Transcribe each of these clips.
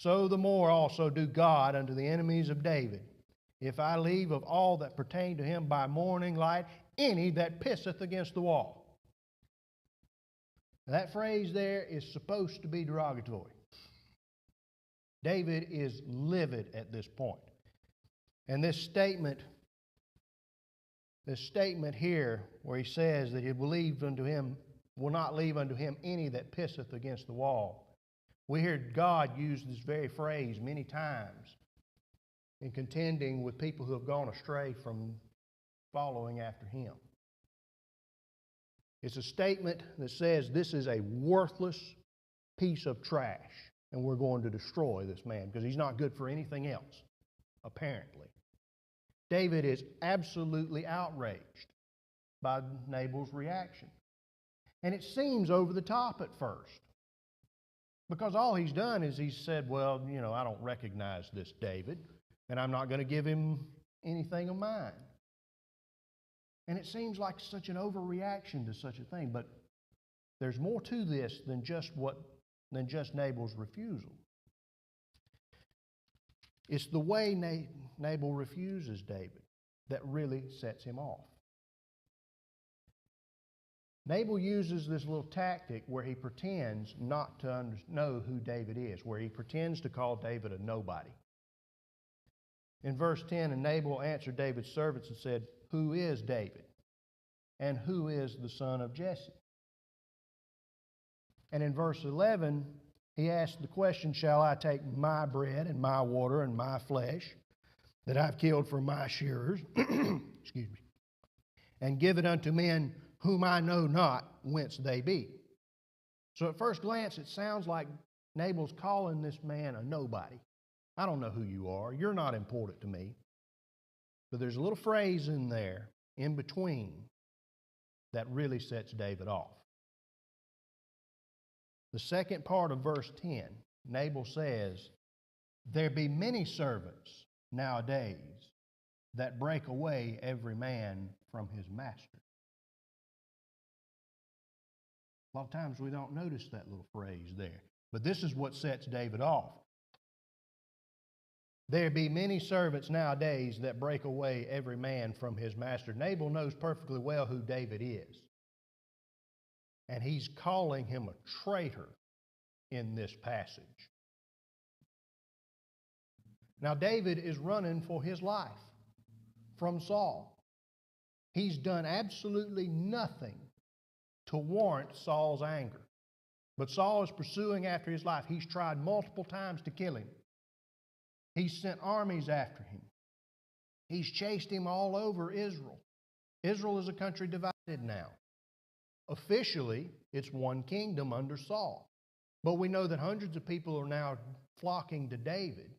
so the more also do God unto the enemies of David, if I leave of all that pertain to him by morning light any that pisseth against the wall. That phrase there is supposed to be derogatory. David is livid at this point. And this statement here where he says that he will not leave unto him any that pisseth against the wall. We hear God use this very phrase many times in contending with people who have gone astray from following after him. It's a statement that says this is a worthless piece of trash and we're going to destroy this man because he's not good for anything else, apparently. David is absolutely outraged by Nabal's reaction. And it seems over the top at first. Because all he's done is he's said, well, I don't recognize this David, and I'm not going to give him anything of mine. And it seems like such an overreaction to such a thing, but there's more to this than just Nabal's refusal. It's the way Nabal refuses David that really sets him off. Nabal uses this little tactic where he pretends not to know who David is, where he pretends to call David a nobody. In verse 10, and Nabal answered David's servants and said, who is David? And who is the son of Jesse? And in verse 11, he asked the question, shall I take my bread and my water and my flesh that I've killed for my shearers, excuse me, and give it unto men whom I know not whence they be? So at first glance, it sounds like Nabal's calling this man a nobody. I don't know who you are. You're not important to me. But there's a little phrase in there, in between, that really sets David off. The second part of verse 10, Nabal says, there be many servants nowadays that break away every man from his master. A lot of times we don't notice that little phrase there. But this is what sets David off. There be many servants nowadays that break away every man from his master. Nabal knows perfectly well who David is. And he's calling him a traitor in this passage. Now David is running for his life from Saul. He's done absolutely nothing to warrant Saul's anger. But Saul is pursuing after his life. He's tried multiple times to kill him. He's sent armies after him. He's chased him all over Israel. Israel is a country divided now. Officially, it's one kingdom under Saul. But we know that hundreds of people are now flocking to David.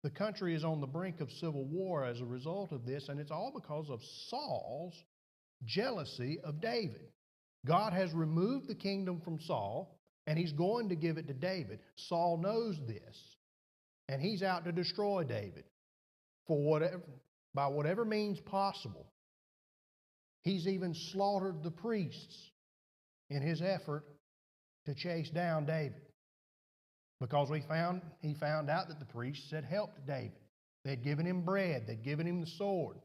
The country is on the brink of civil war as a result of this, and it's all because of Saul's jealousy of David. God has removed the kingdom from Saul, and he's going to give it to David. Saul knows this, and he's out to destroy David by whatever means possible. He's even slaughtered the priests in his effort to chase down David, because he found out that the priests had helped David. They'd given him bread. They'd given him the sword.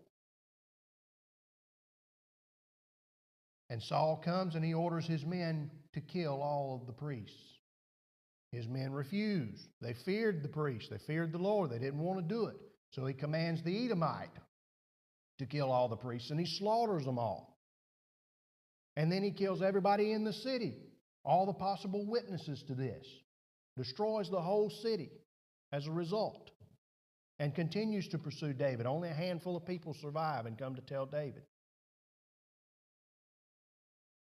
And Saul comes and he orders his men to kill all of the priests. His men refused. They feared the priests. They feared the Lord. They didn't want to do it. So he commands the Edomite to kill all the priests, and he slaughters them all. And then he kills everybody in the city, all the possible witnesses to this. Destroys the whole city as a result, and continues to pursue David. Only a handful of people survive and come to tell David.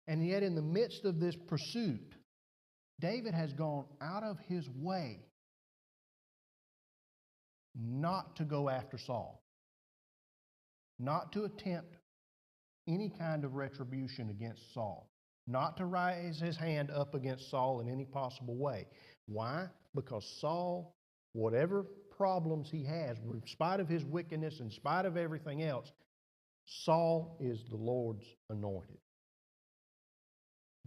And yet in the midst of this pursuit, David has gone out of his way not to go after Saul, not to attempt any kind of retribution against Saul, not to raise his hand up against Saul in any possible way. Why? Because Saul, whatever problems he has, in spite of his wickedness, in spite of everything else, Saul is the Lord's anointed.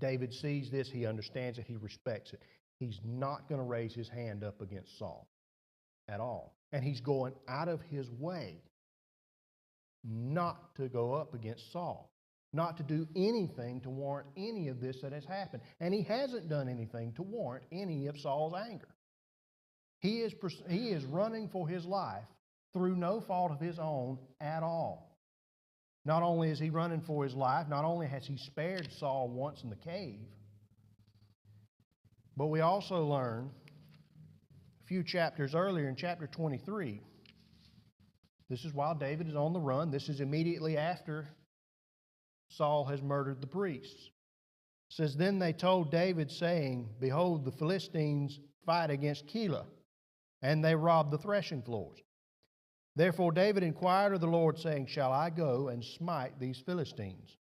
David sees this, he understands it, he respects it. he's not going to raise his hand up against Saul at all. And he's going out of his way not to go up against Saul, not to do anything to warrant any of this that has happened. And he hasn't done anything to warrant any of Saul's anger. He is running for his life through no fault of his own at all. Not only is he running for his life, not only has he spared Saul once in the cave, but we also learn a few chapters earlier in chapter 23. This is while David is on the run. This is immediately after Saul has murdered the priests. It says, "Then they told David, saying, Behold, the Philistines fight against Keilah, and they rob the threshing floors. Therefore David inquired of the Lord, saying, Shall I go and smite these Philistines?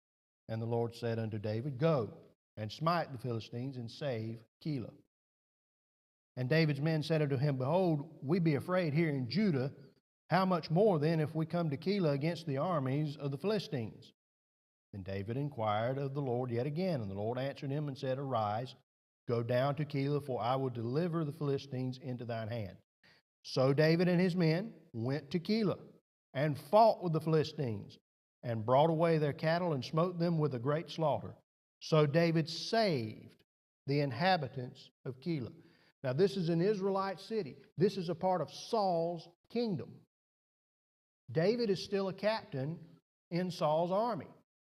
And the Lord said unto David, Go and smite the Philistines and save Keilah. And David's men said unto him, Behold, we be afraid here in Judah. How much more then if we come to Keilah against the armies of the Philistines? And David inquired of the Lord yet again. And the Lord answered him and said, Arise, go down to Keilah, for I will deliver the Philistines into thine hand. So David and his men went to Keilah and fought with the Philistines and brought away their cattle and smote them with a great slaughter. So David saved the inhabitants of Keilah." Now this is an Israelite city. This is a part of Saul's kingdom. David is still a captain in Saul's army.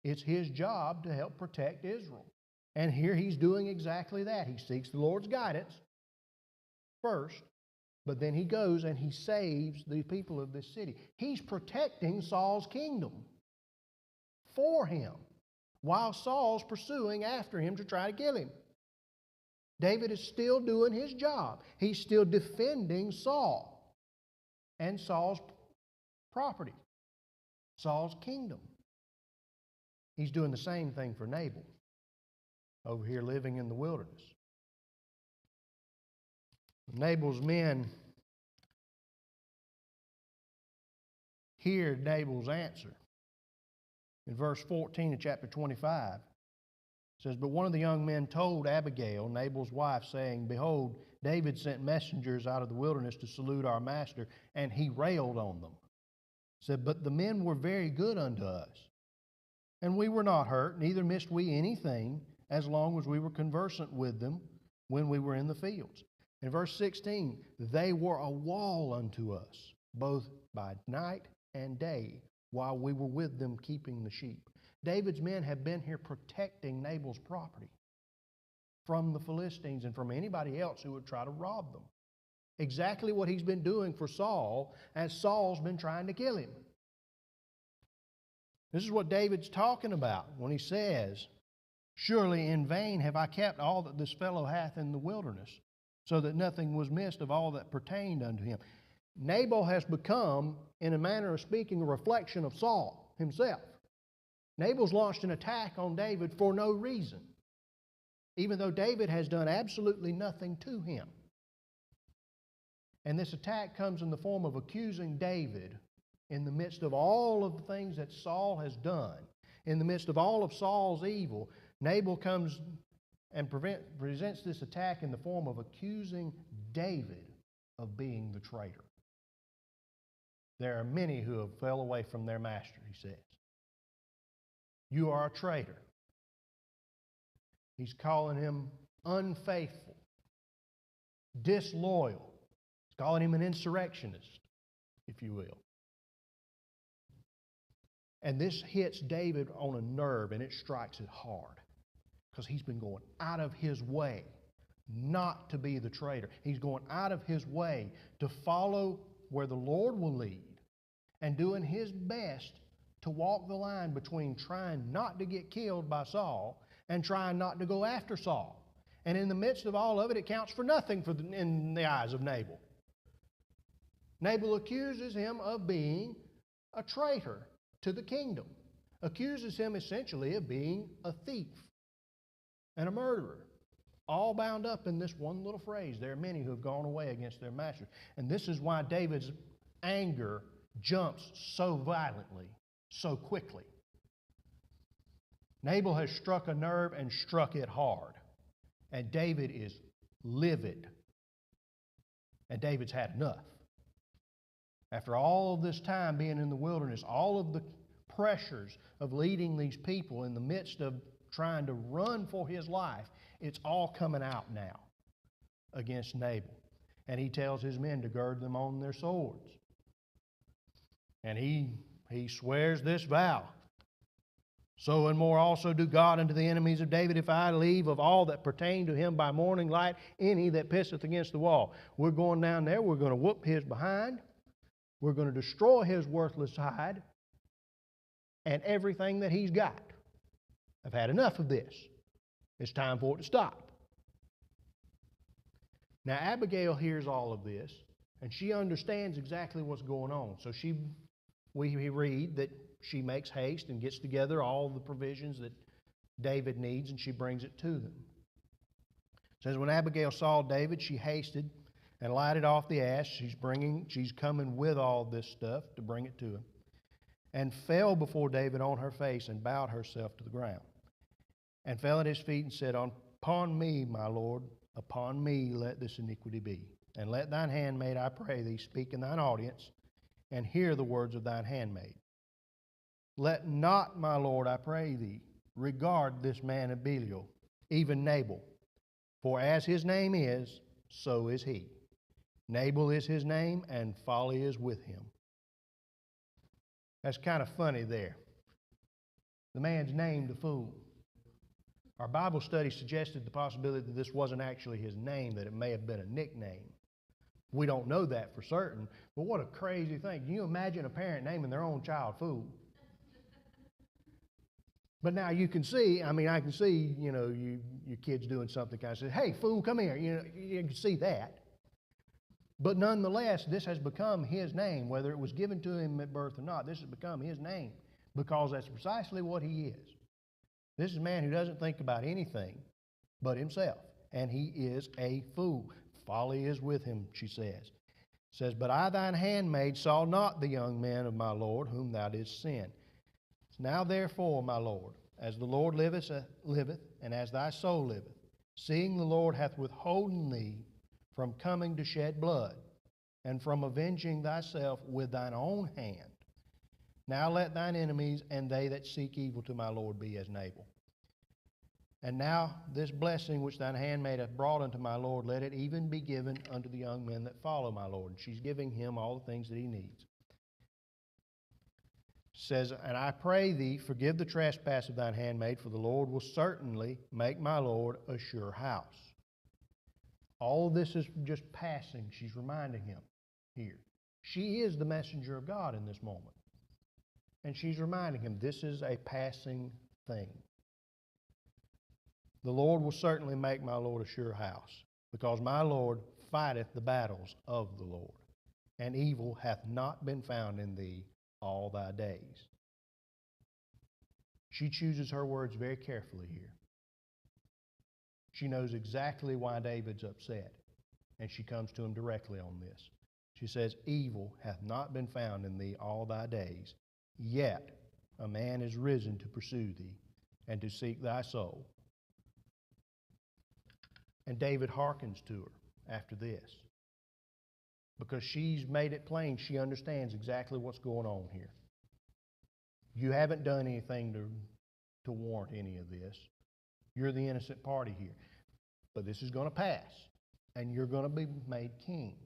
It's his job to help protect Israel. And here he's doing exactly that. He seeks the Lord's guidance first, but then he goes and he saves the people of this city. He's protecting Saul's kingdom for him while Saul's pursuing after him to try to kill him. David is still doing his job. He's still defending Saul and Saul's property, Saul's kingdom. He's doing the same thing for Nabal over here living in the wilderness. Nabal's men hear Nabal's answer. In verse 14 of chapter 25, it says, "But one of the young men told Abigail, Nabal's wife, saying, Behold, David sent messengers out of the wilderness to salute our master, and he railed on them. Said, But the men were very good unto us, and we were not hurt, neither missed we anything, as long as we were conversant with them when we were in the fields. In verse 16, they were a wall unto us, both by night and day, while we were with them keeping the sheep." David's men have been here protecting Nabal's property from the Philistines and from anybody else who would try to rob them. Exactly what he's been doing for Saul as Saul's been trying to kill him. This is what David's talking about when he says, "Surely in vain have I kept all that this fellow hath in the wilderness, so that nothing was missed of all that pertained unto him." Nabal has become, in a manner of speaking, a reflection of Saul himself. Nabal's launched an attack on David for no reason, even though David has done absolutely nothing to him. And this attack comes in the form of accusing David in the midst of all of the things that Saul has done, in the midst of all of Saul's evil. Nabal comes and presents this attack in the form of accusing David of being the traitor. There are many who have fell away from their master, he says. You are a traitor. He's calling him unfaithful, disloyal. He's calling him an insurrectionist, if you will. And this hits David on a nerve, and it strikes it hard, because he's been going out of his way not to be the traitor. He's going out of his way to follow where the Lord will lead and doing his best to walk the line between trying not to get killed by Saul and trying not to go after Saul. And in the midst of all of it, it counts for nothing in the eyes of Nabal. Nabal accuses him of being a traitor to the kingdom, accuses him essentially of being a thief and a murderer, all bound up in this one little phrase. There are many who have gone away against their master. And this is why David's anger jumps so violently, so quickly. Nabal has struck a nerve and struck it hard. And David is livid. And David's had enough. After all of this time being in the wilderness, all of the pressures of leading these people in the midst of trying to run for his life, it's all coming out now against Nabal. And he tells his men to gird them on their swords. And he swears this vow. So and more also do God unto the enemies of David, if I leave of all that pertain to him by morning light any that pisseth against the wall. We're going down there, we're going to whoop his behind, we're going to destroy his worthless hide, and everything that he's got. I've had enough of this. It's time for it to stop. Now Abigail hears all of this, and she understands exactly what's going on. So we read that she makes haste and gets together all the provisions that David needs, and she brings it to them. It says, when Abigail saw David, she hasted and lighted off the ass. She's coming with all this stuff to bring it to him, and fell before David on her face and bowed herself to the ground, and fell at his feet and said, upon me, my Lord, upon me let this iniquity be. And let thine handmaid, I pray thee, speak in thine audience, and hear the words of thine handmaid. Let not, my Lord, I pray thee, regard this man of Belial, even Nabal. For as his name is, so is he. Nabal is his name, and folly is with him. That's kind of funny there. The man's named a fool. Our Bible study suggested the possibility that this wasn't actually his name, that it may have been a nickname. We don't know that for certain, but what a crazy thing. Can you imagine a parent naming their own child fool? But now you can see, I can see, your kids doing something kind of say, hey, fool, come here. You can see that. But nonetheless, this has become his name, whether it was given to him at birth or not. This has become his name because that's precisely what he is. This is a man who doesn't think about anything but himself, and he is a fool. Folly is with him, she says. It says, but I, thine handmaid, saw not the young man of my Lord, whom thou didst send. Now therefore, my Lord, as the Lord liveth, and as thy soul liveth, seeing the Lord hath withholden thee from coming to shed blood, and from avenging thyself with thine own hand, now let thine enemies and they that seek evil to my Lord be as Nabal. And now this blessing which thine handmaid hath brought unto my Lord, let it even be given unto the young men that follow my Lord. And she's giving him all the things that he needs. Says, and I pray thee, forgive the trespass of thine handmaid, for the Lord will certainly make my Lord a sure house. All this is just passing. She's reminding him here. She is the messenger of God in this moment. And she's reminding him this is a passing thing. The Lord will certainly make my Lord a sure house, because my Lord fighteth the battles of the Lord, and evil hath not been found in thee all thy days. She chooses her words very carefully here. She knows exactly why David's upset, and she comes to him directly on this. She says, evil hath not been found in thee all thy days, yet a man is risen to pursue thee and to seek thy soul. And David hearkens to her after this, because she's made it plain she understands exactly what's going on here. You haven't done anything to warrant any of this. You're the innocent party here. But this is going to pass, and you're going to be made king.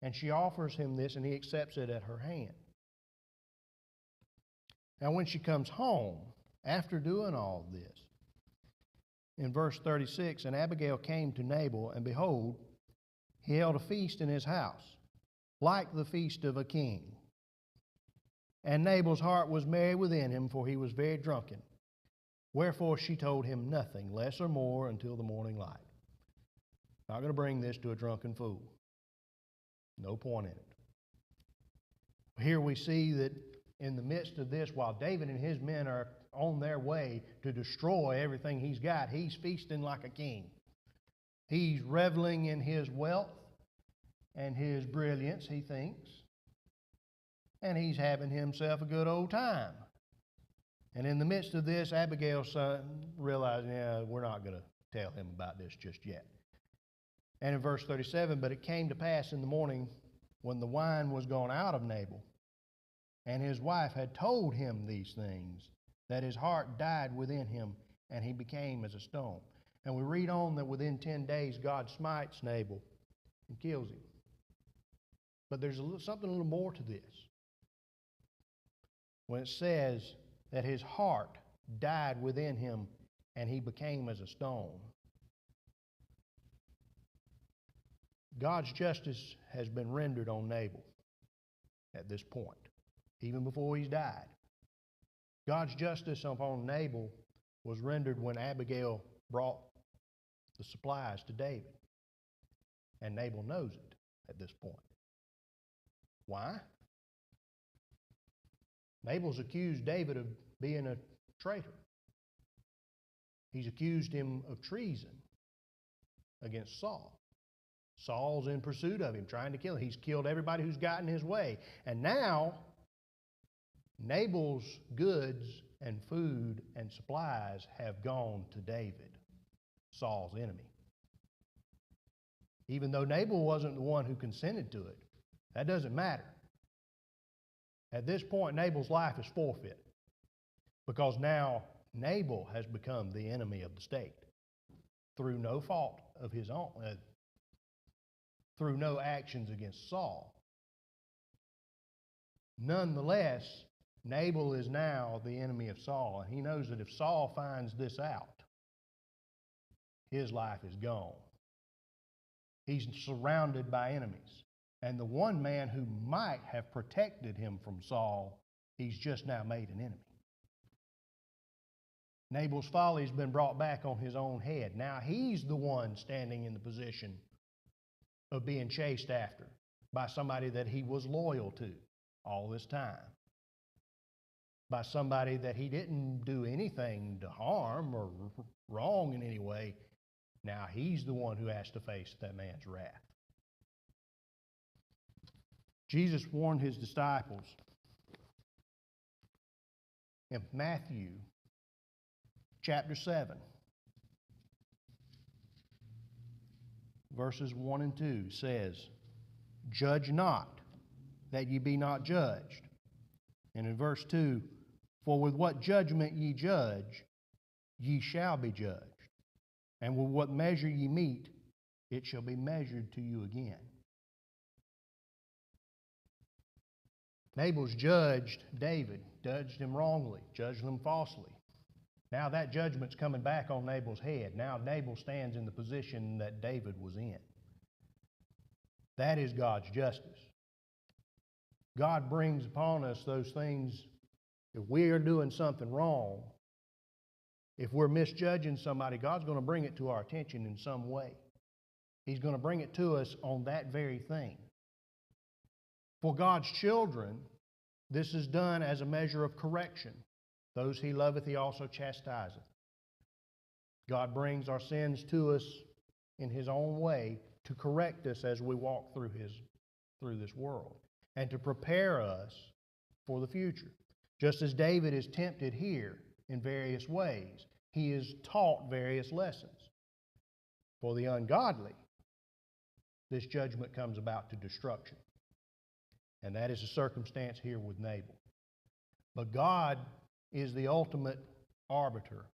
And she offers him this, and he accepts it at her hand. Now, when she comes home, after doing all this, in verse 36, and Abigail came to Nabal, and behold, he held a feast in his house, like the feast of a king. And Nabal's heart was merry within him, for he was very drunken. Wherefore she told him nothing, less or more, until the morning light. Not going to bring this to a drunken fool. No point in it. Here we see that in the midst of this, while David and his men are on their way to destroy everything he's got, he's feasting like a king. He's reveling in his wealth and his brilliance, he thinks. And he's having himself a good old time. And in the midst of this, Abigail's son realized, we're not going to tell him about this just yet. And in verse 37, but it came to pass in the morning when the wine was gone out of Nabal, and his wife had told him these things, that his heart died within him, and he became as a stone. And we read on that within 10 days God smites Nabal and kills him. But there's something a little more to this. When it says that his heart died within him and he became as a stone. God's justice has been rendered on Nabal at this point, even before he's died. God's justice upon Nabal was rendered when Abigail brought the supplies to David. And Nabal knows it at this point. Why? Nabal's accused David of being a traitor. He's accused him of treason against Saul. Saul's in pursuit of him, trying to kill him. He's killed everybody who's gotten his way. And now, Nabal's goods and food and supplies have gone to David, Saul's enemy. Even though Nabal wasn't the one who consented to it, that doesn't matter. At this point, Nabal's life is forfeit because now Nabal has become the enemy of the state through no fault of his own, through no actions against Saul. Nonetheless, Nabal is now the enemy of Saul, and he knows that if Saul finds this out, his life is gone. He's surrounded by enemies. And the one man who might have protected him from Saul, he's just now made an enemy. Nabal's folly has been brought back on his own head. Now he's the one standing in the position of being chased after by somebody that he was loyal to all this time. By somebody that he didn't do anything to harm or wrong in any way. Now he's the one who has to face that man's wrath. Jesus warned his disciples in Matthew chapter 7, verses 1 and 2 says, "Judge not, that ye be not judged." And in verse 2, "For with what judgment ye judge, ye shall be judged. And with what measure ye mete, it shall be measured to you again." Nabal's judged David, judged him wrongly, judged him falsely. Now that judgment's coming back on Nabal's head. Now Nabal stands in the position that David was in. That is God's justice. God brings upon us those things. If we are doing something wrong, if we're misjudging somebody, God's going to bring it to our attention in some way. He's going to bring it to us on that very thing. For God's children, this is done as a measure of correction. Those he loveth, he also chastiseth. God brings our sins to us in his own way to correct us as we walk through this world and to prepare us for the future. Just as David is tempted here in various ways, he is taught various lessons. For the ungodly, this judgment comes about to destruction. And that is the circumstance here with Nabal. But God is the ultimate arbiter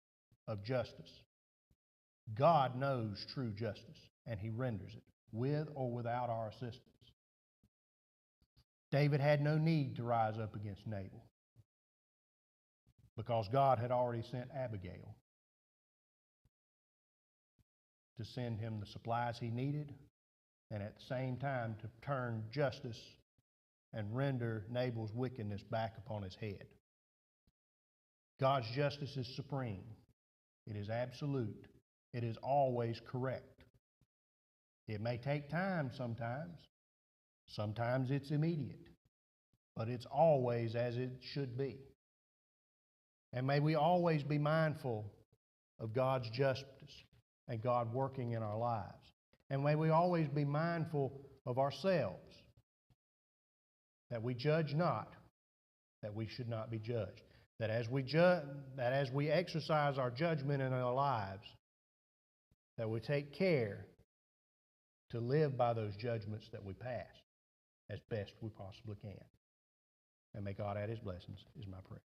of justice. God knows true justice, and he renders it, with or without our assistance. David had no need to rise up against Nabal, because God had already sent Abigail to send him the supplies he needed, and at the same time to turn justice and render Nabal's wickedness back upon his head. God's justice is supreme. It is absolute. It is always correct. It may take time sometimes. Sometimes it's immediate. But it's always as it should be. And may we always be mindful of God's justice and God working in our lives. And may we always be mindful of ourselves, that we judge not, that we should not be judged. That as we exercise our judgment in our lives, that we take care to live by those judgments that we pass as best we possibly can. And may God add His blessings, is my prayer.